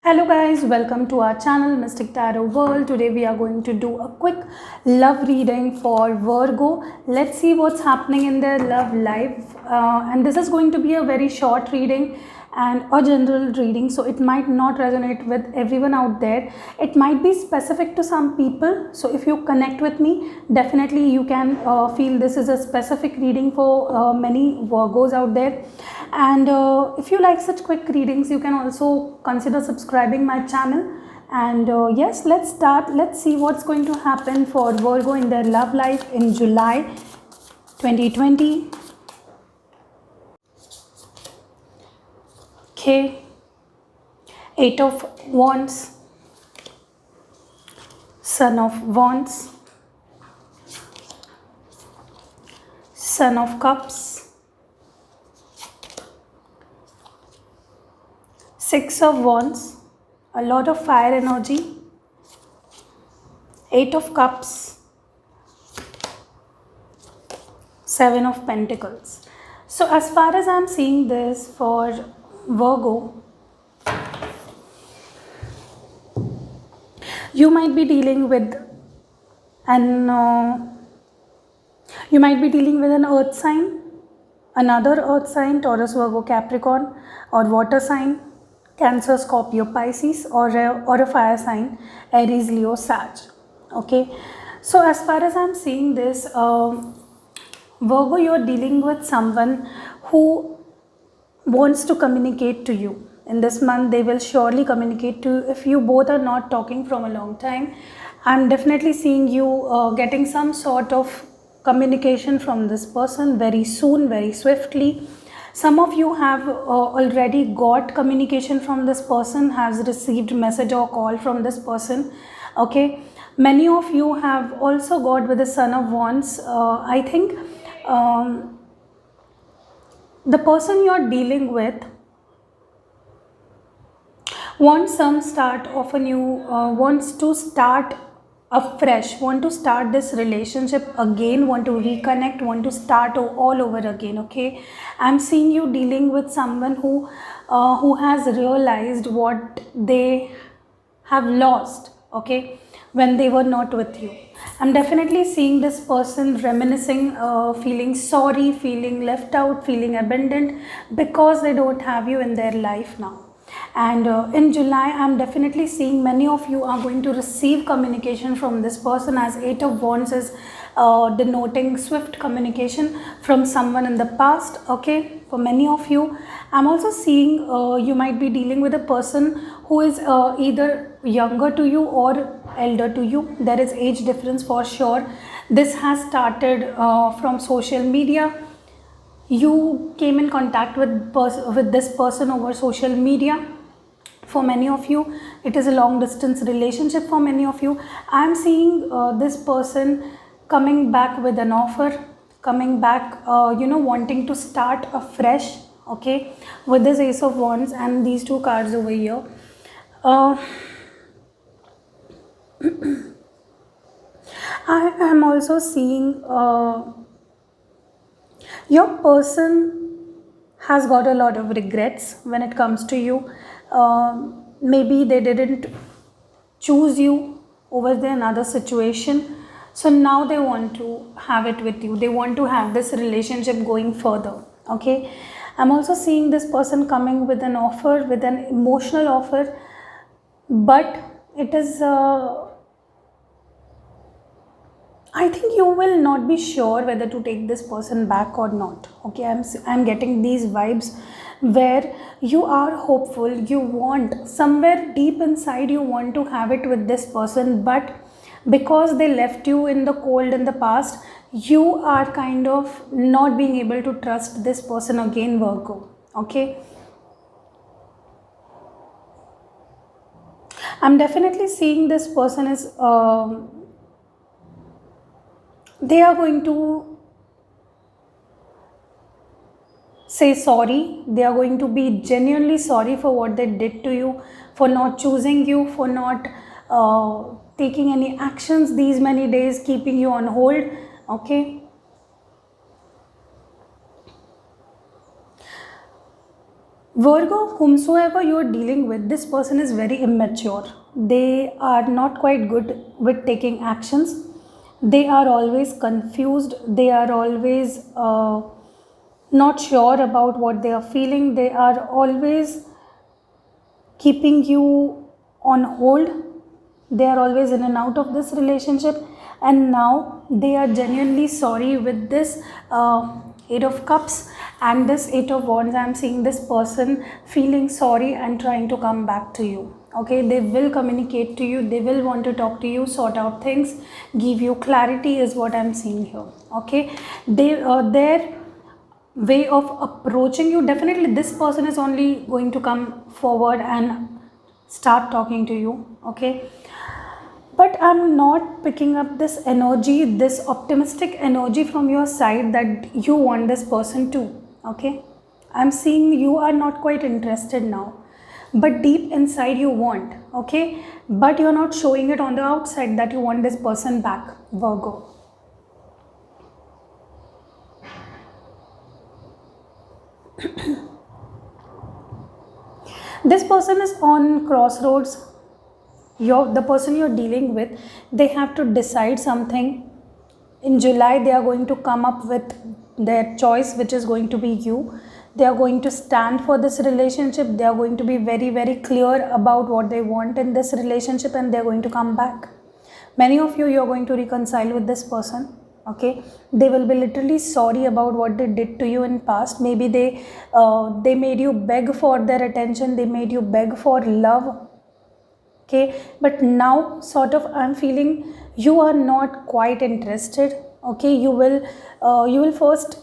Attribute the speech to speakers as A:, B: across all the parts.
A: Hello guys, welcome to our channel Mystic Tarot World. Today we are going to do a quick love reading for Virgo. Let's see what's happening in their love life. And this is going to be a very short reading and a general reading, so it might not resonate with everyone out there. It might be specific to some people, so if you connect with me, definitely you can feel this is a specific reading for many Virgos out there. And if you like such quick readings, you can also consider subscribing my channel. And yes, let's start. Let's see what's going to happen for Virgo in their love life in July 2020. Okay, Eight of Wands, Son of Wands, Son of Cups, Six of Wands, a lot of fire energy, Eight of Cups, Seven of Pentacles. So as far as I'm seeing this for Virgo, you might be dealing with an earth sign, another earth sign, Taurus, Virgo, Capricorn, or water sign, Cancer, Scorpio, Pisces, or a fire sign, Aries, Leo, Sag. Okay, so as far as I'm seeing this, Virgo, you're dealing with someone who wants to communicate to you. In this month, they will surely communicate to you. If you both are not talking from a long time, I'm definitely seeing you getting some sort of communication from this person very soon, very swiftly. Some of you have already got communication from this person, has received message or call from this person. Okay, many of you have also got with the Son of Wands. I think the person you're dealing with wants some start of a new, wants to start afresh, want to start this relationship again, want to reconnect, want to start all over again. Okay, I'm seeing you dealing with someone who has realized what they have lost, okay, when they were not with you. I'm definitely seeing this person reminiscing, feeling sorry, feeling left out, feeling abandoned because they don't have you in their life now. And in July, I'm definitely seeing many of you are going to receive communication from this person, as Eight of Wands is denoting swift communication from someone in the past. Okay, for many of you, I'm also seeing you might be dealing with a person who is either younger to you or elder to you. There is age difference for sure. This has started from social media. You came in contact with this person over social media. For many of you, it is a long distance relationship. For many of you, I am seeing this person coming back with an offer, coming back, wanting to start afresh. Okay, with this Ace of Wands and these two cards over here. I am also seeing your person has got a lot of regrets when it comes to you. Maybe they didn't choose you over the another situation, so now they want to have it with you. They want to have this relationship going further. Okay, I'm also seeing this person coming with an offer, with an emotional offer, but it is I think you will not be sure whether to take this person back or not. Okay, I'm getting these vibes where you are hopeful, you want somewhere deep inside, you want to have it with this person, but because they left you in the cold in the past, you are kind of not being able to trust this person again, Virgo. Okay, I'm definitely seeing this person is they are going to say sorry. They are going to be genuinely sorry for what they did to you, for not choosing you, for not taking any actions these many days, keeping you on hold. Okay, Virgo, whomsoever you are dealing with, this person is very immature. They are not quite good with taking actions. They are always confused. They are always not sure about what they are feeling. They are always keeping you on hold. They are always in and out of this relationship, and now they are genuinely sorry with this eight of cups and this eight of wands. I am seeing this person feeling sorry and trying to come back to you. Okay, they will communicate to you, they will want to talk to you, sort out things, give you clarity is what I'm seeing here. Okay, their way of approaching you, definitely this person is only going to come forward and start talking to you. Okay, but I'm not picking up this energy, this optimistic energy from your side that you want this person to. Okay, I'm seeing you are not quite interested now, but deep inside you want. Okay, but you're not showing it on the outside that you want this person back, Virgo. This person is on crossroads. The person you're dealing with, they have to decide something. In July, they are going to come up with their choice, which is going to be you. They are going to stand for this relationship. They are going to be very, very clear about what they want in this relationship, and they're going to come back. Many of you, you're going to reconcile with this person. Okay, they will be literally sorry about what they did to you in past. Maybe they made you beg for their attention. They made you beg for love. Okay, but now sort of I'm feeling you are not quite interested. Okay, you will first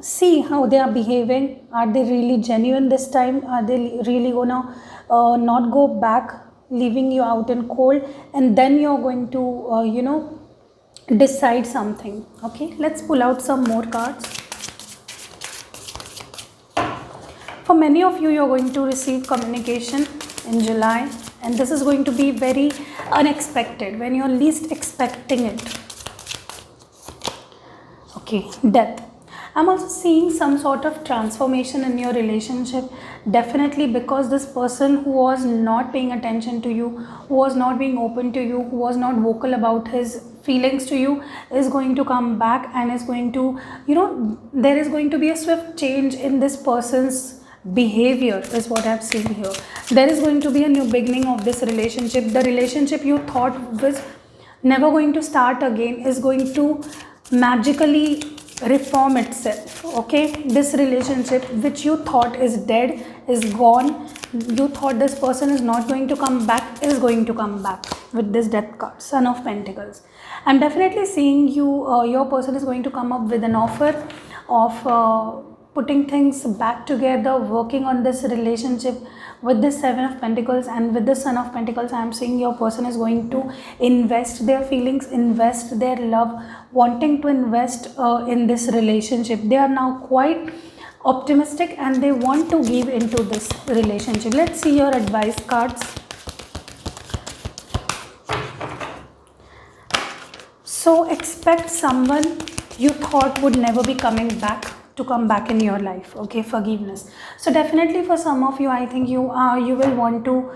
A: see how they are behaving. Are they really genuine this time? Are they really gonna not go back, leaving you out in cold? And then you're going to decide something. Okay, let's pull out some more cards. For many of you, you're going to receive communication in July, and this is going to be very unexpected, when you're least expecting it. Okay, death. I'm also seeing some sort of transformation in your relationship, definitely, because this person who was not paying attention to you, who was not being open to you, who was not vocal about his feelings to you, is going to come back and is going to, there is going to be a swift change in this person's behavior, is what I've seen here. There is going to be a new beginning of this relationship. The relationship you thought was never going to start again is going to magically reform itself. Okay, this relationship which you thought is dead, is gone, you thought this person is not going to come back, is going to come back with this death card, Son of Pentacles. I'm definitely seeing your person is going to come up with an offer of putting things back together, working on this relationship with the Seven of Pentacles and with the Son of Pentacles. I am seeing your person is going to invest their feelings, invest their love, wanting to invest in this relationship. They are now quite optimistic and they want to give into this relationship. Let's see your advice cards. So expect someone you thought would never be coming back to come back in your life. Okay, forgiveness. So definitely for some of you, I think you will want to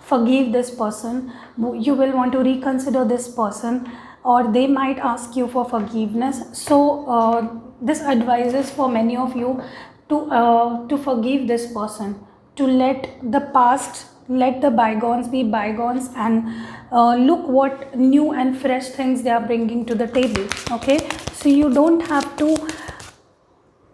A: forgive this person. You will want to reconsider this person, or they might ask you for forgiveness. So this advises for many of you to forgive this person, to let the past, let the bygones be bygones, and look what new and fresh things they are bringing to the table. Okay, so you don't have to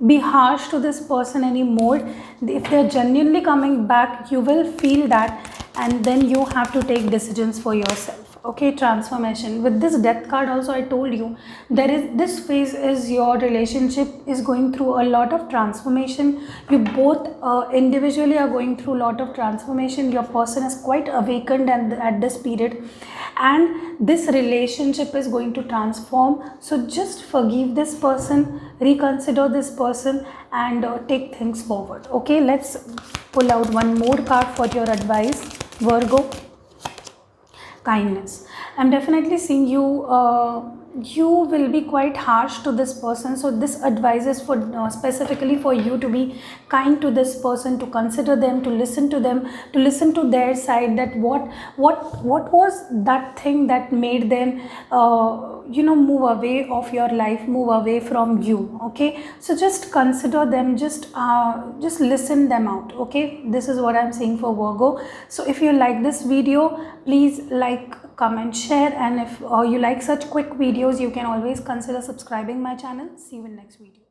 A: be harsh to this person anymore. If they're genuinely coming back, you will feel that, and then you have to take decisions for yourself. Okay, transformation. With this death card also, I told you this phase is your relationship is going through a lot of transformation. You both individually are going through a lot of transformation. Your person is quite awakened and at this period, and this relationship is going to transform. So just forgive this person, reconsider this person, and take things forward. Okay, let's pull out one more card for your advice, Virgo. Kindness. I'm definitely seeing you you will be quite harsh to this person. So this advice is for specifically for you to be kind to this person, to consider them, to listen to them, to listen to their side, that what was that thing that made them move away of your life, move away from you. Okay, so just consider them, just listen them out. Okay, this is what I'm saying for Virgo. So if you like this video, please like, comment, share, and if you like such quick videos, you can always consider subscribing my channel. See you in next video.